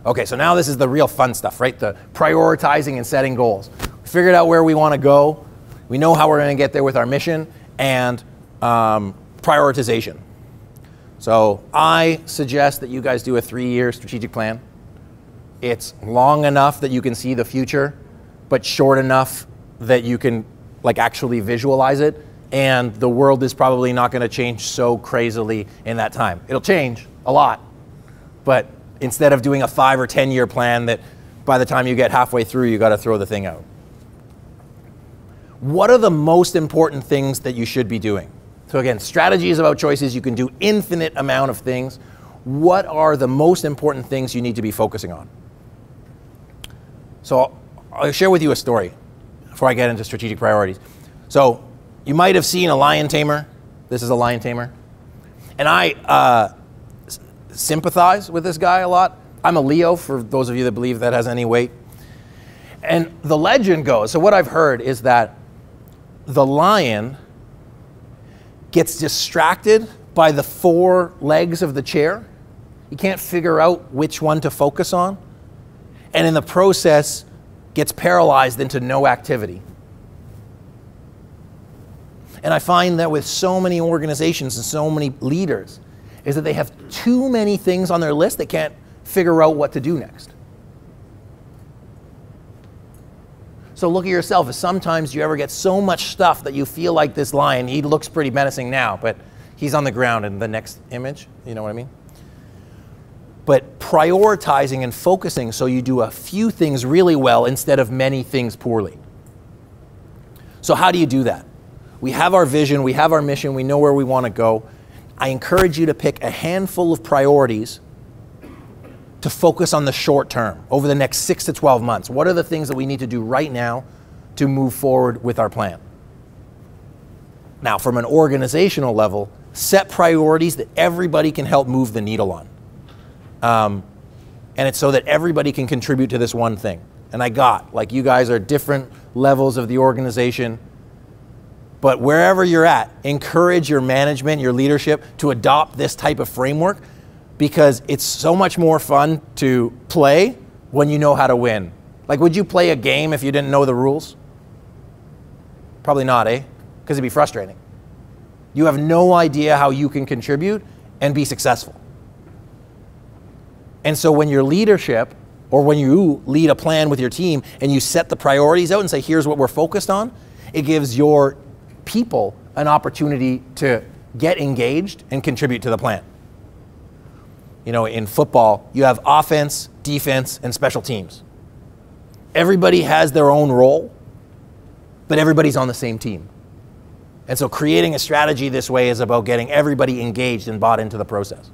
Okay, so now this is the real fun stuff, right? The prioritizing and setting goals. We figured out where we want to go. We know how we're going to get there with our mission and prioritization. So I suggest that you guys do a 3-year strategic plan. It's long enough that you can see the future, but short enough that you can like actually visualize it. And the world is probably not going to change so crazily in that time. It'll change a lot, but instead of doing a 5 or 10-year plan that by the time you get halfway through, you got to throw the thing out. What are the most important things that you should be doing? So again, strategy is about choices. You can do infinite amount of things. What are the most important things you need to be focusing on? So I'll share with you a story before I get into strategic priorities. So you might have seen a lion tamer. This is a lion tamer. And I sympathize with this guy a lot. I'm a Leo, for those of you that believe that has any weight. And the legend goes, so what I've heard is that the lion gets distracted by the 4 legs of the chair. He can't figure out which one to focus on. And in the process, gets paralyzed into no activity. And I find that with so many organizations and so many leaders, is that they have too many things on their list they can't figure out what to do next. So look at yourself. If sometimes you ever get so much stuff that you feel like this lion, he looks pretty menacing now, but he's on the ground in the next image. You know what I mean? But prioritizing and focusing so you do a few things really well instead of many things poorly. So how do you do that? We have our vision, we have our mission, we know where we want to go. I encourage you to pick a handful of priorities to focus on the short term over the next 6 to 12 months. What are the things that we need to do right now to move forward with our plan? Now, from an organizational level, set priorities that everybody can help move the needle on. And it's so that everybody can contribute to this one thing. And like you guys are different levels of the organization. But wherever you're at, encourage your management, your leadership to adopt this type of framework because it's so much more fun to play when you know how to win. Like, would you play a game if you didn't know the rules? Probably not, eh? Because it'd be frustrating. You have no idea how you can contribute and be successful. And so when your leadership or when you lead a plan with your team and you set the priorities out and say, here's what we're focused on, it gives your people an opportunity to get engaged and contribute to the plan. You know, in football, you have offense, defense, and special teams. Everybody has their own role, but everybody's on the same team. And so creating a strategy this way is about getting everybody engaged and bought into the process.